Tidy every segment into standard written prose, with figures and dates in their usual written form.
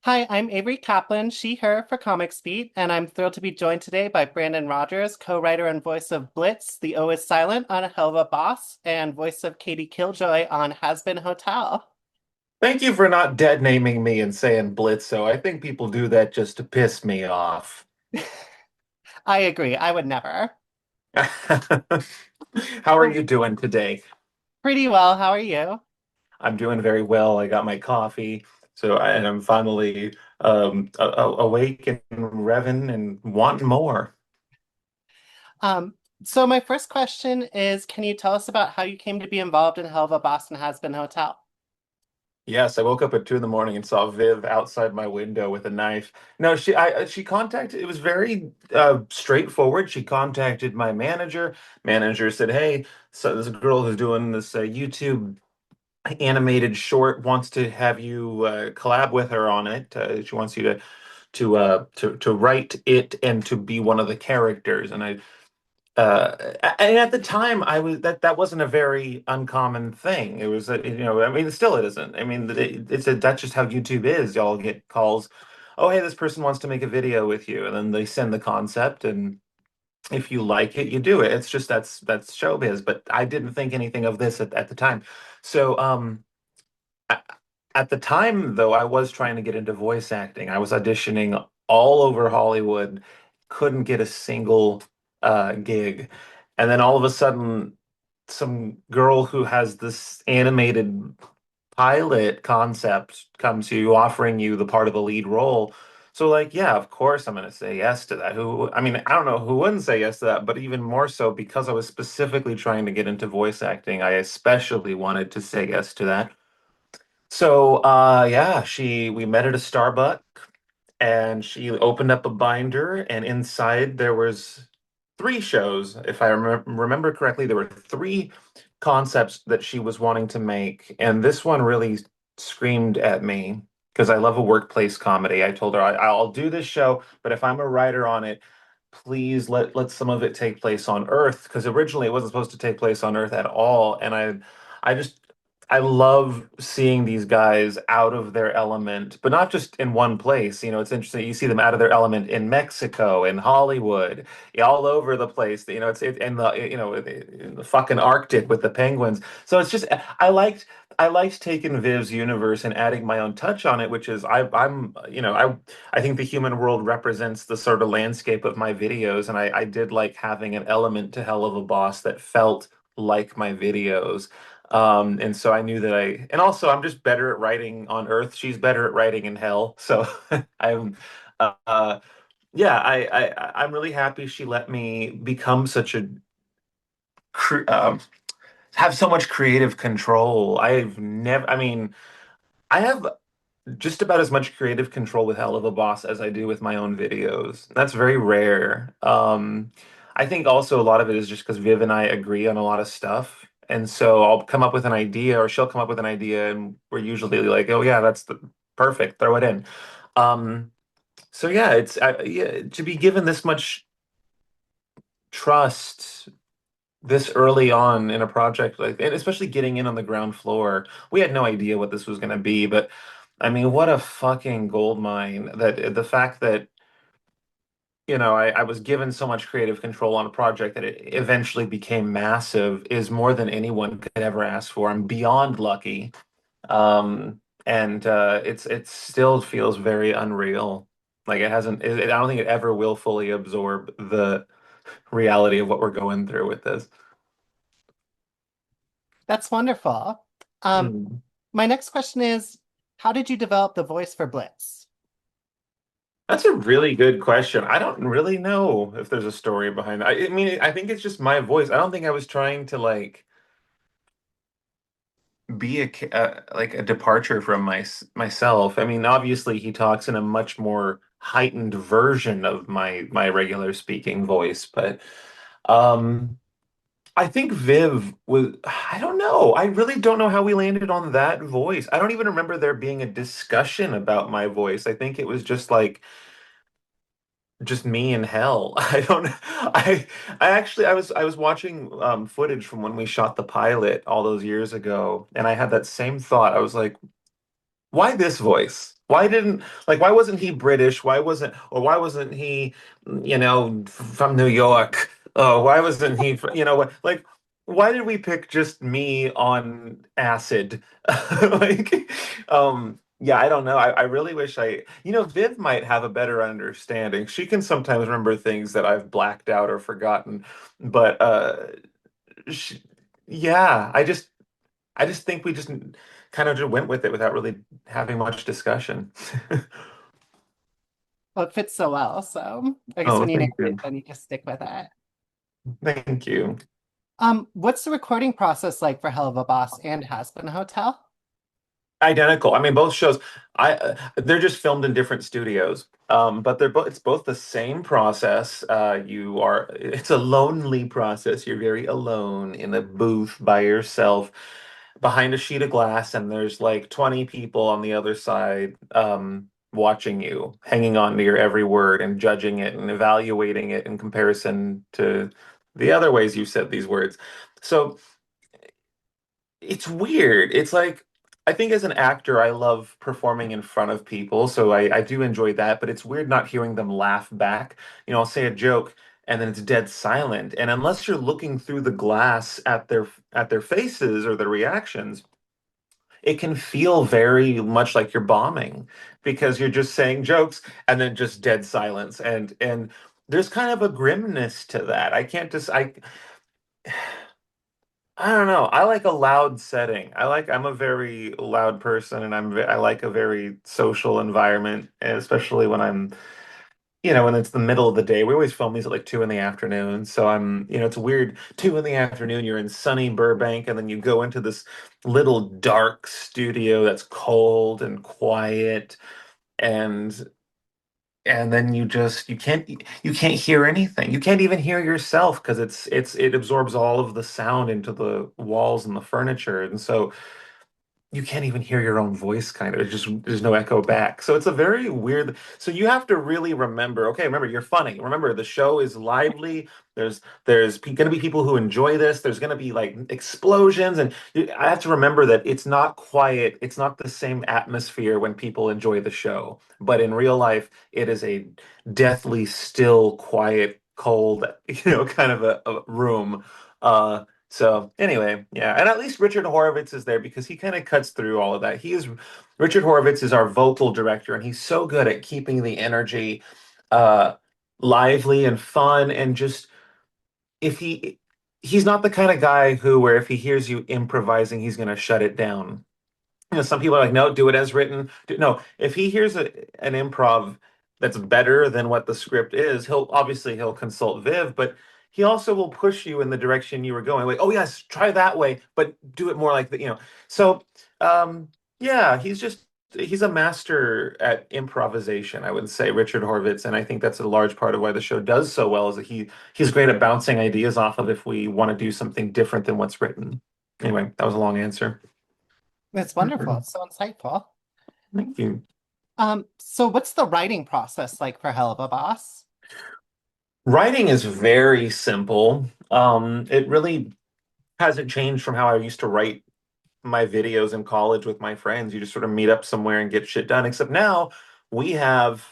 Hi, I'm Avery Kaplan, she, her for Comics Beat, and I'm thrilled to be joined today by Brandon Rogers, co-writer and voice of Blitz, The O is Silent on Helluva Boss, and voice of Katie Killjoy on Hazbin Hotel. Thank you for not dead naming me and saying Blitzo. I think people do that just to piss me off. I agree, I would never. How are Oh, you doing today? pretty well, how are you? I'm doing very well. I got my coffee, and I'm finally awake and revving and wanting more. Um, so my first question is, can you tell us about how you came to be involved in Helluva Boss and Hazbin Hotel? Yes, I woke up at 2 in the morning and saw Viv outside my window with a knife. No, she contacted. It was very straightforward. She contacted my manager. Manager said, "Hey, so this girl who's doing this YouTube animated short wants to have you collab with her on it. She wants you to write it and to be one of the characters." And at the time, I was that wasn't a very uncommon thing. It was, I mean, still it isn't. I mean, that's just how YouTube is. Y'all get calls, oh, hey, this person wants to make a video with you, and then they send the concept, and if you like it, you do it. It's just that's showbiz. But I didn't think anything of this at the time. So, a- at the time, though, I was trying to get into voice acting. I was auditioning all over Hollywood, couldn't get a single gig. And then all of a sudden, some girl who has this animated pilot concept comes to you offering you the part of the lead role. So, like, yeah, of course I'm going to say yes to that. I mean, I don't know who wouldn't say yes to that, but even more so because I was specifically trying to get into voice acting, I especially wanted to say yes to that. So, yeah, we met at a Starbucks and she opened up a binder and inside there was three shows. If I remember correctly, there were three concepts that she was wanting to make, and this one really screamed at me because I love a workplace comedy. I told her I'll do this show, but if I'm a writer on it, please let some of it take place on Earth because originally it wasn't supposed to take place on Earth at all, and I just I love seeing these guys out of their element, but not just in one place. You know, it's interesting. You see them out of their element in Mexico, in Hollywood, all over the place. You know, it's in the in the fucking Arctic with the penguins. So it's just I liked taking Viv's universe and adding my own touch on it, which is I'm I think the human world represents the sort of landscape of my videos, and I did like having an element to Hell of a Boss that felt like my videos. And so I knew that and also I'm just better at writing on Earth. She's better at writing in Hell. So I'm, yeah, I'm really happy she let me become such a, cre have so much creative control. I mean, I have just about as much creative control with Hell of a Boss as I do with my own videos. That's very rare. I think also a lot of it is just because Viv and I agree on a lot of stuff. And so I'll come up with an idea or she'll come up with an idea and we're usually like, oh yeah, that's the perfect, throw it in. Um, so yeah, yeah, to be given this much trust this early on in a project like, and especially getting in on the ground floor, we had no idea what this was going to be, but I mean, what a fucking gold mine that the fact that, I was given so much creative control on a project that it eventually became massive is more than anyone could ever ask for. I'm beyond lucky. And it still feels very unreal. Like it hasn't, I don't think it ever will fully absorb the reality of what we're going through with this. That's wonderful. Um, Mm. my next question is, how did you develop the voice for Blitz? That's a really good question. I don't really know if there's a story behind it. I mean, I think it's just my voice. I don't think I was trying to like be like a departure from myself. I mean, obviously he talks in a much more heightened version of my regular speaking voice, but um I think Viv was, I don't know. I really don't know how we landed on that voice. I don't even remember there being a discussion about my voice. I think it was just me in hell. I don't I actually I was watching footage from when we shot the pilot all those years ago and I had that same thought. I was like, why this voice? why wasn't he British? Why wasn't he, from New York? Oh, why wasn't he, like, why did we pick just me on acid? Like, yeah, I don't know. I really wish Viv might have a better understanding. She can sometimes remember things that I've blacked out or forgotten, but she, yeah, I just think we just kind of just went with it without really having much discussion. Well, it fits so well. So I guess Oh, when you name thank it, you. then you just stick with it. Thank you. What's the recording process like for Helluva Boss and Hazbin Hotel? Identical. I mean, both shows, they're just filmed in different studios. But it's both the same process. It's a lonely process. You're very alone in a booth by yourself behind a sheet of glass, and there's like 20 people on the other side, watching you, hanging on to your every word and judging it and evaluating it in comparison to the other ways you said these words. So it's weird. It's like, I think as an actor, I love performing in front of people, so I do enjoy that, but it's weird not hearing them laugh back. I'll say a joke and then it's dead silent. And unless you're looking through the glass at their faces or their reactions, it can feel very much like you're bombing because you're just saying jokes and then just dead silence. And there's kind of a grimness to that. I don't know. I like a loud setting. I'm a very loud person, and I like a very social environment, and especially when when it's the middle of the day. We always film these at like 2 in the afternoon. So it's weird. 2 in the afternoon, you're in sunny Burbank, and then you go into this little dark studio that's cold and quiet, and then you can't hear anything. You can't even hear yourself because it absorbs all of the sound into the walls and the furniture, and so you can't even hear your own voice kind of. It's just there's no echo back. So it's a very weird. So you have to really remember, okay, remember you're funny. Remember the show is lively. There's going to be people who enjoy this. There's going to be like explosions and I have to remember that it's not quiet. It's not the same atmosphere when people enjoy the show. But in real life, it is a deathly still, quiet, cold, kind of a room. So anyway, yeah, and at least Richard Horowitz is there because he kind of cuts through all of that. Richard Horowitz is our vocal director, and he's so good at keeping the energy uh lively and fun and just if he's not the kind of guy who where if he hears you improvising, he's gonna shut it down. Some people are like, no, do it as written. No, if he hears an improv that's better than what the script is, he'll consult Viv, but he also will push you in the direction you were going. Like, oh yes, try that way, but do it more like that. So, yeah, he's a master at improvisation, I would say, Richard Horvitz, and I think that's a large part of why the show does so well is that he's great at bouncing ideas off of if we want to do something different than what's written. Anyway, that was a long answer. It's wonderful. It's so insightful. Thank you. So what's the writing process like for Helluva Boss? Writing is very simple. It really hasn't changed from how I used to write my videos in college with my friends. You just sort of meet up somewhere and get shit done. Except now we have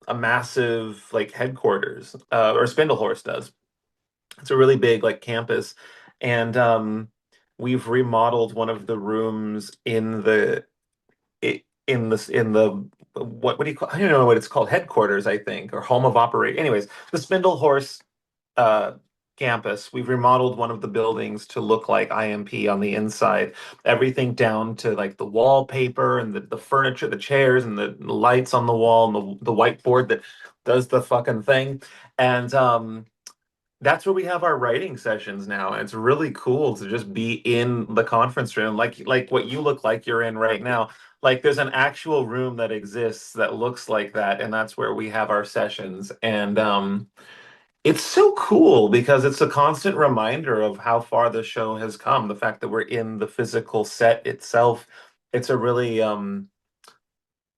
a massive like headquarters, or Spindlehorse does. It's a really big like campus, and we've remodeled one of the rooms in the what do you call I don't know what it's called, headquarters I think, or home of operate, anyways, the Spindlehorse uh campus. We've remodeled one of the buildings to look like IMP on the inside, everything down to like the wallpaper and the furniture, the chairs and the lights on the wall and the whiteboard that does the fucking thing. And that's where we have our writing sessions now. And it's really cool to just be in the conference room, like what you look like you're in right now. Like there's an actual room that exists that looks like that, and that's where we have our sessions. And it's so cool because it's a constant reminder of how far the show has come. The fact that we're in the physical set itself, it's a really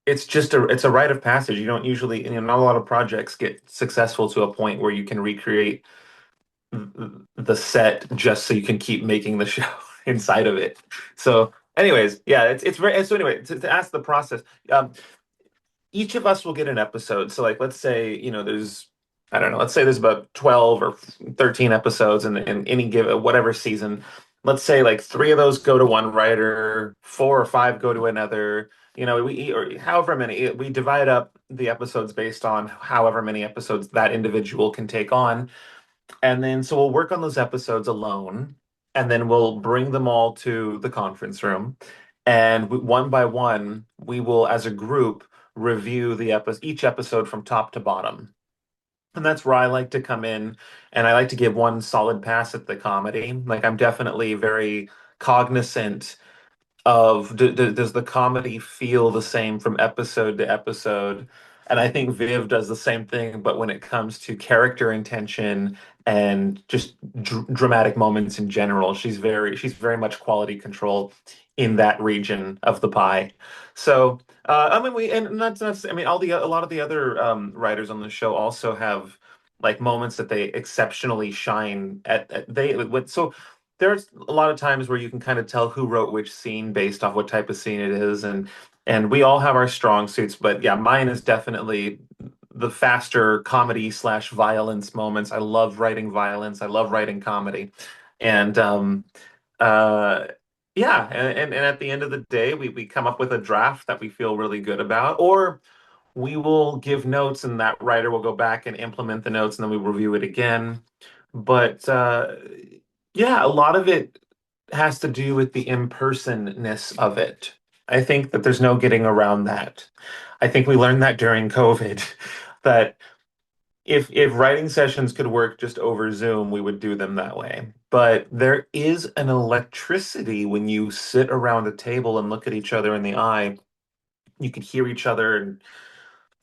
it's a rite of passage. You don't usually, not a lot of projects get successful to a point where you can recreate the set just so you can keep making the show inside of it. So, anyways, yeah, it's very. So anyway, to ask the process, um, each of us will get an episode. So like let's say, there's I don't know, let's say there's about 12 or 13 episodes in any given whatever season. Let's say like three of those go to one writer, four or five go to another. We or however many we divide up the episodes based on however many episodes that individual can take on. And then so we'll work on those episodes alone, and then we'll bring them all to the conference room. And one by one, we will, as a group, review each episode from top to bottom. And that's where I like to come in, and I like to give one solid pass at the comedy. Like I'm definitely very cognizant of does the comedy feel the same from episode to episode? And I think Viv does the same thing, but when it comes to character intention and just dramatic moments in general, she's very much quality control in that region of the pie. So I mean we and that's I mean a lot of the other writers on the show also have like moments that they exceptionally shine at they what so there's a lot of times where you can kind of tell who wrote which scene based off what type of scene it is, and we all have our strong suits, but yeah, mine is definitely the faster comedy slash violence moments. I love writing violence. I love writing comedy, and uh yeah, and at the end of the day, we come up with a draft that we feel really good about, or we will give notes and that writer will go back and implement the notes and then we review it again. But yeah, a lot of it has to do with the impersonness of it. I think that there's no getting around that. I think we learned that during COVID, that if writing sessions could work just over Zoom, we would do them that way. But there is an electricity when you sit around a table and look at each other in the eye. You can hear each other and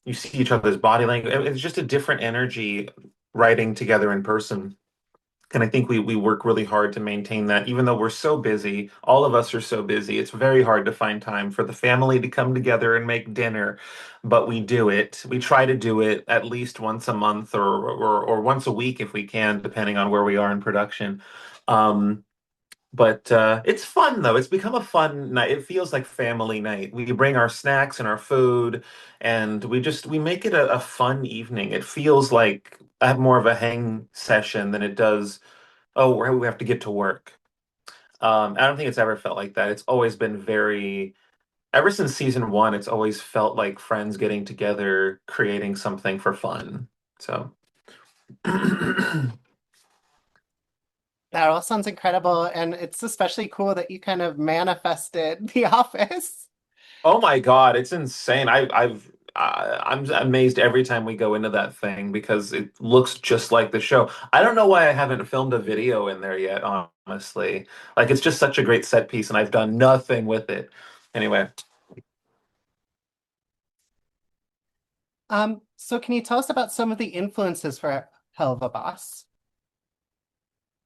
you see each other's body language. It's just a different energy writing together in person. And I think we work really hard to maintain that, even though we're so busy. All of us are so busy. It's very hard to find time for the family to come together and make dinner, but we do it. We try to do it at least once a month or once a week if we can, depending on where we are in production. Um, but it's fun though. It's become a fun night. It feels like family night. We bring our snacks and our food, and we make it a fun evening. It feels like I have more of a hang session than it does. Oh, we have to get to work. I don't think it's ever felt like that. It's always been ever since season one, it's always felt like friends getting together, creating something for fun. So. That all sounds incredible, and it's especially cool that you kind of manifested The Office. Oh my God, it's insane. I'm amazed every time we go into that thing because it looks just like the show. I don't know why I haven't filmed a video in there yet, honestly. Like it's just such a great set piece and I've done nothing with it. Anyway, So can you tell us about some of the influences for Helva Boss?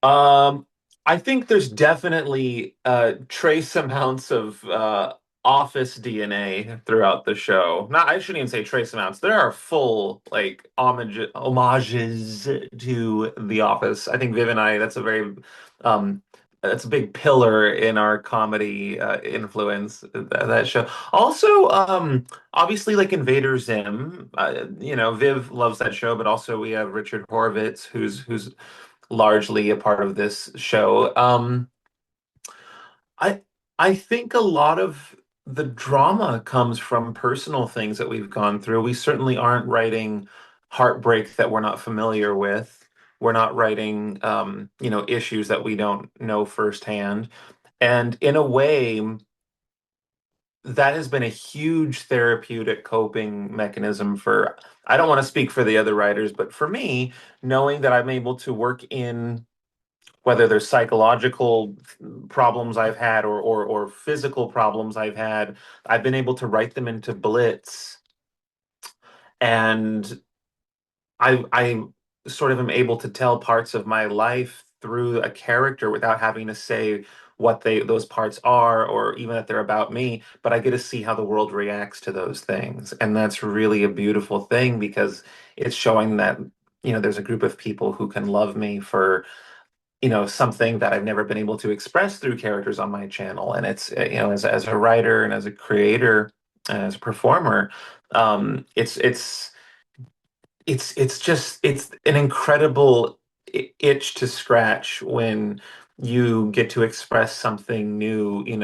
Um, I think there's definitely trace amounts of Office DNA throughout the show. Not, I shouldn't even say trace amounts. There are full like homages to The Office. I think Viv and I, um, that's a big pillar in our comedy influence, that show. Also, obviously like Invader Zim, Viv loves that show, but also we have Richard Horvitz, who's largely a part of this show. I I think a lot of the drama comes from personal things that we've gone through. We certainly aren't writing heartbreak that we're not familiar with. We're not writing, issues that we don't know firsthand. And in a way, that has been a huge therapeutic coping mechanism for, I don't want to speak for the other writers, but for me, knowing that I'm able to work in whether there's psychological problems I've had or physical problems I've been able to write them into Blitz, and I sort of am able to tell parts of my life through a character without having to say what those parts are or even that they're about me, but I get to see how the world reacts to those things. And that's really a beautiful thing because it's showing that, there's a group of people who can love me for something that I've never been able to express through characters on my channel. And it's as a writer and as a creator, as a performer. It's it's just it's an incredible itch to scratch when you get to express something new, in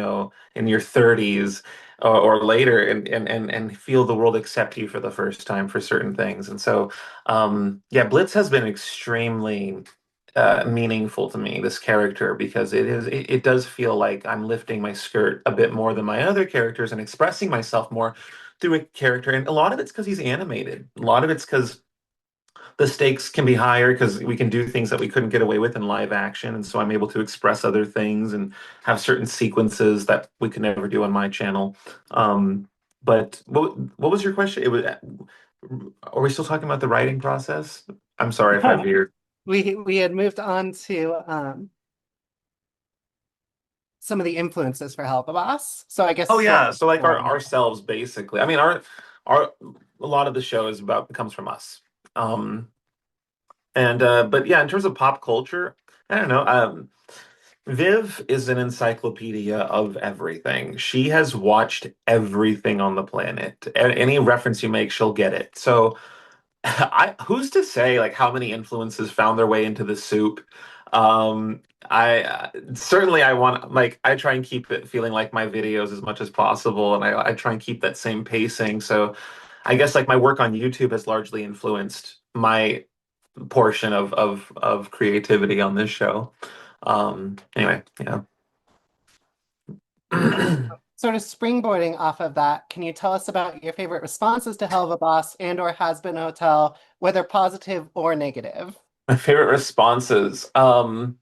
your 30s or later, and feel the world accept you for the first time for certain things. And so, yeah, Blitz has been extremely meaningful to me, this character, because it does feel like I'm lifting my skirt a bit more than my other characters and expressing myself more through a character. And a lot of it's because he's animated. A lot of it's because the stakes can be higher because we can do things that we couldn't get away with in live action, and so I'm able to express other things and have certain sequences that we could never do on my channel. But what was your question? It was, are we still talking about the writing process? I'm sorry if I No, veered. we had moved on to some of the influences for Help a Boss. So I Oh guess what yeah, so like our one? ourselves basically. I mean, our a lot of the show is about comes from us. Um, and but yeah, in terms of pop culture, I don't know. Viv is an encyclopedia of everything. She has watched everything on the planet. Any reference you make, she'll get it. So, who's to say like how many influences found their way into the soup? I certainly I want like I try and keep it feeling like my videos as much as possible, and I try and keep that same pacing. So, I guess like my work on YouTube has largely influenced my portion of creativity on this show. Anyway, yeah. Sort of springboarding off of that, can you tell us about your favorite responses to Helva Boss and or Hazbin Hotel, whether positive or negative? My favorite responses. Um,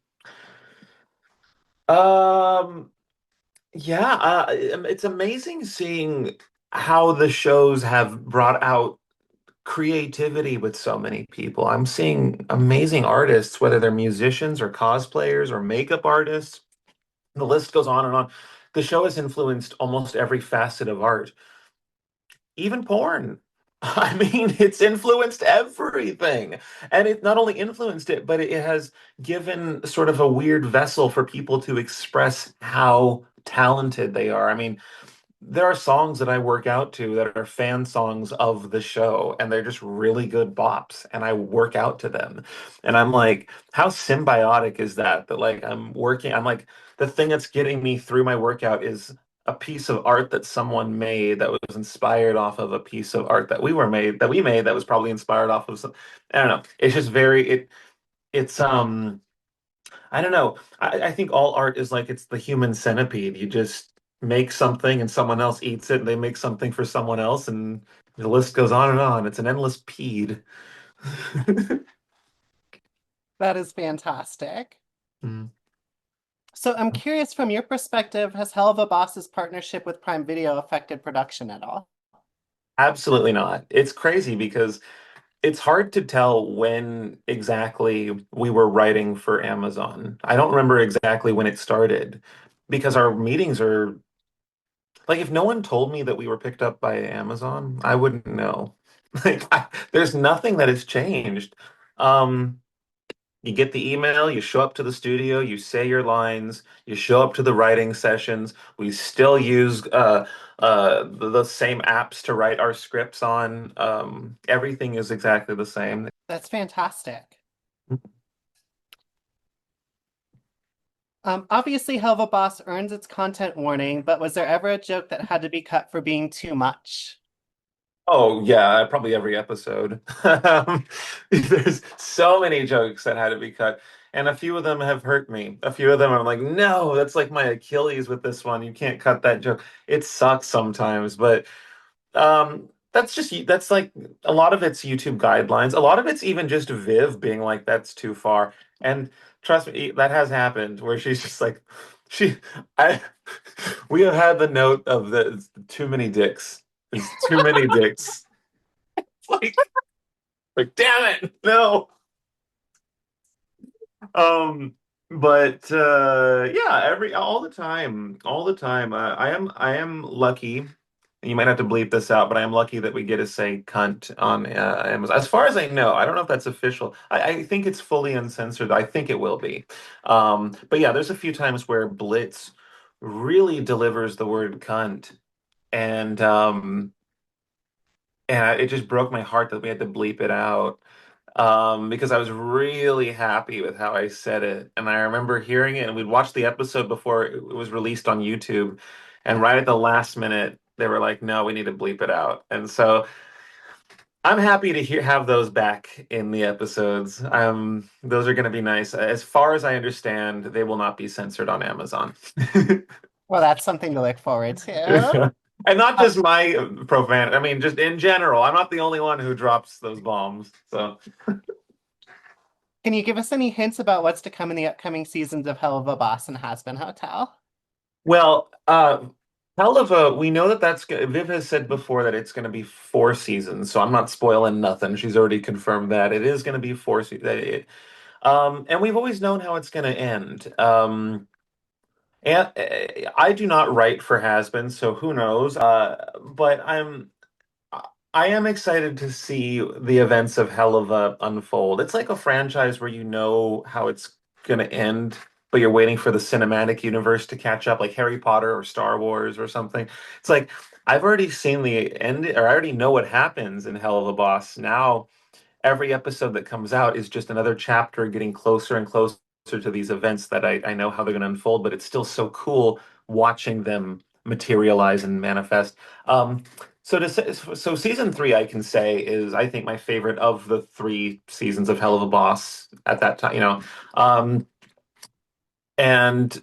yeah, it's amazing seeing how the shows have brought out creativity with so many people. I'm seeing amazing artists, whether they're musicians or cosplayers or makeup artists. The list goes on and on. The show has influenced almost every facet of art. Even porn. I mean, it's influenced everything. And it not only influenced it, but it has given sort of a weird vessel for people to express how talented they are. I mean, there are songs that I work out to that are fan songs of the show, and they're just really good bops, and I work out to them. And I'm like, how symbiotic is that? That like I'm like, the thing that's getting me through my workout is a piece of art that someone made that was inspired off of a piece of art that we made that was probably inspired off of some, I don't know. It's just it's I don't know. I think all art is like it's the human centipede. You just make something and someone else eats it, and they make something for someone else, and the list goes on and on. It's an endless peed. That is fantastic. Mm. So I'm curious from your perspective, has Helva Boss's partnership with Prime Video affected production at all? Absolutely not. It's crazy because it's hard to tell when exactly we were writing for Amazon. I don't remember exactly when it started because our meetings are like if no one told me that we were picked up by Amazon, I wouldn't know. There's nothing that has changed. Um, you get the email, you show up to the studio, you say your lines, you show up to the writing sessions. We still use the same apps to write our scripts on. Everything is exactly the same. That's fantastic. Obviously, Helva Boss earns its content warning, but was there ever a joke that had to be cut for being too much? Oh yeah, probably every episode. There's so many jokes that had to be cut, and a few of them have hurt me. A few of them I'm like, no, that's like my Achilles with this one. You can't cut that joke. It sucks sometimes, but that's like a lot of it's YouTube guidelines. A lot of it's even just Viv being like, that's too far. And trust me, that has happened where she's just like, she, I, we have had the note of the too many dicks. There's too many dicks. Like, damn it, no. Um, but yeah, all the time. I am lucky. You might have to bleep this out, but I am lucky that we get to say cunt on Amazon. As far as I know, I don't know if that's official. I think it's fully uncensored. I think it will be. But yeah, there's a few times where Blitz really delivers the word cunt and it just broke my heart that we had to bleep it out, because I was really happy with how I said it. And I remember hearing it, and we'd watched the episode before it was released on YouTube. And right at the last minute, they were like, no, we need to bleep it out. And so I'm happy to have those back in the episodes. Those are going to be nice. As far as I understand, they will not be censored on Amazon. Well, that's something to look forward to. And not Um, just my profanity. I mean, just in general. I'm not the only one who drops those bombs. So. can you give us any hints about what's to come in the upcoming seasons of Helluva Boss and Hazbin Hotel? Well, Helluva, we know that Viv has said before that it's going to be 4 seasons, so I'm not spoiling nothing. She's already confirmed that it is going to be 4 seasons. And we've always known how it's going to end. And I do not write for Has-Been, so who knows? But I am excited to see the events of Helluva unfold. It's like a franchise where you know how it's going to end, but you're waiting for the cinematic universe to catch up, like Harry Potter or Star Wars or something. It's like I've already seen the end, or I already know what happens in Helluva Boss. Now every episode that comes out is just another chapter getting closer and closer to these events that I know how they're going to unfold, but it's still so cool watching them materialize and manifest. Um, so season 3, I can say, is I think my favorite of the 3 seasons of Hell of a Boss at that time. And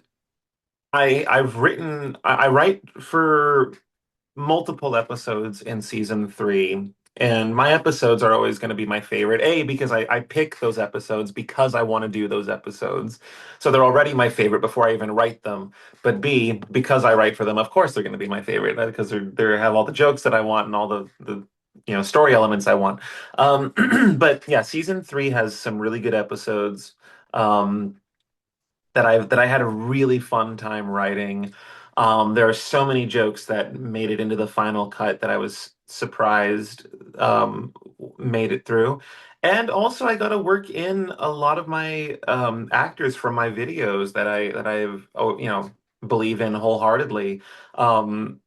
I write for multiple episodes in season 3, and my episodes are always going to be my favorite. A, because I pick those episodes because I want to do those episodes. So they're already my favorite before I even write them. But B, because I write for them, of course they're going to be my favorite, because they have all the jokes that I want and all the story elements I want. But yeah, season 3 has some really good episodes. Um, that I had a really fun time writing. There are so many jokes that made it into the final cut that I was surprised made it through. And also, I got to work in a lot of my actors from my videos that I've believe in wholeheartedly. Um,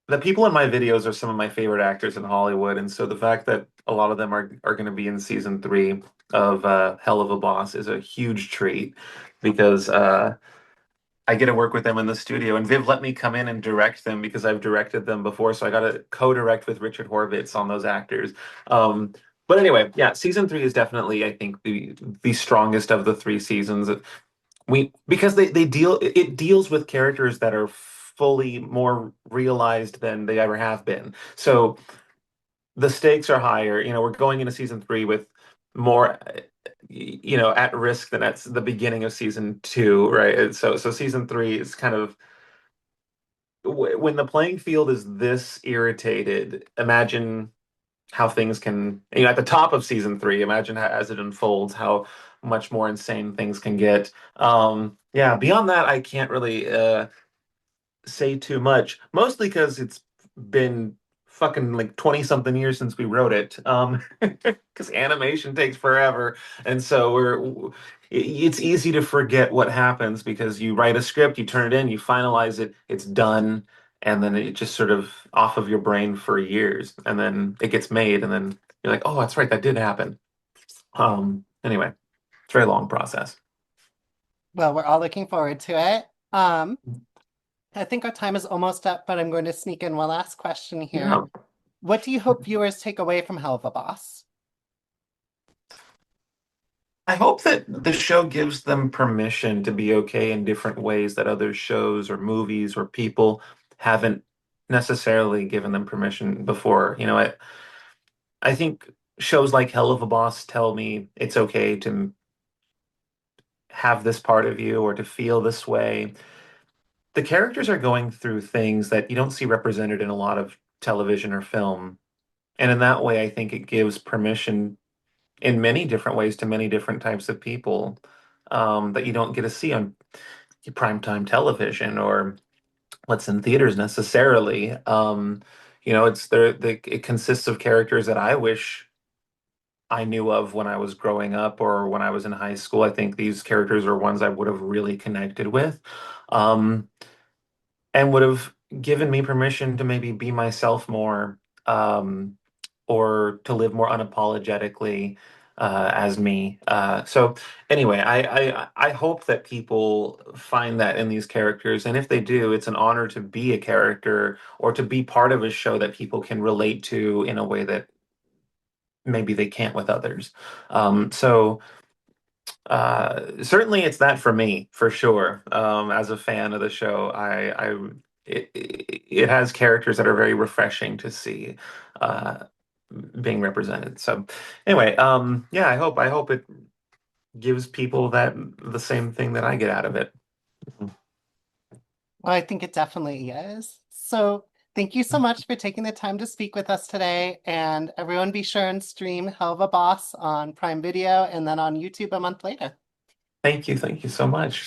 the people in my videos are some of my favorite actors in Hollywood, and so the fact that a lot of them are going to be in season 3 of Hell of a Boss is a huge treat, because I get to work with them in the studio, and Viv let me come in and direct them because I've directed them before, so I got to co-direct with Richard Horvitz on those actors. Um, but anyway, yeah, season 3 is definitely, I think, the strongest of the 3 seasons. We because they deals with characters that are fully more realized than they ever have been. So the stakes are higher. We're going into season 3 with more, at risk than at the beginning of season 2, right? So season 3 is kind of when the playing field is this irritated. Imagine how things can, at the top of season 3. Imagine how, as it unfolds, how much more insane things can get. Yeah, beyond that, I can't really say too much, mostly because it's been fucking like 20 something years since we wrote it. Because animation takes forever. And so it's easy to forget what happens, because you write a script, you turn it in, you finalize it, it's done. And then it just sort of off of your brain for years. And then it gets made. And then you're like, oh, that's right, that did happen. Anyway, it's a very long process. Well, we're all looking forward to it. I think our time is almost up, but I'm going to sneak in one last question here. Yeah. What do you hope viewers take away from Helva Boss? I hope that the show gives them permission to be okay in different ways that other shows or movies or people haven't necessarily given them permission before. I think shows like Hell of a Boss tell me it's okay to have this part of you or to feel this way. The characters are going through things that you don't see represented in a lot of television or film. And in that way, I think it gives permission in many different ways to many different types of people, that you don't get to see on primetime television or what's in theaters necessarily. It consists of characters that I wish I knew of when I was growing up or when I was in high school. I think these characters are ones I would have really connected with, um, and would have. given me permission to maybe be myself more, um, or to live more unapologetically as me. So anyway, I hope that people find that in these characters, and if they do, it's an honor to be a character or to be part of a show that people can relate to in a way that maybe they can't with others. So. Certainly it's that for me, for sure. As a fan of the show, it has characters that are very refreshing to see uh, being represented. So anyway, yeah, I hope it gives people that the same thing that I get out of it. Well, I think it definitely is. So thank you so much for taking the time to speak with us today. And everyone be sure and stream Helva Boss on Prime Video and then on YouTube a month later. Thank you so much.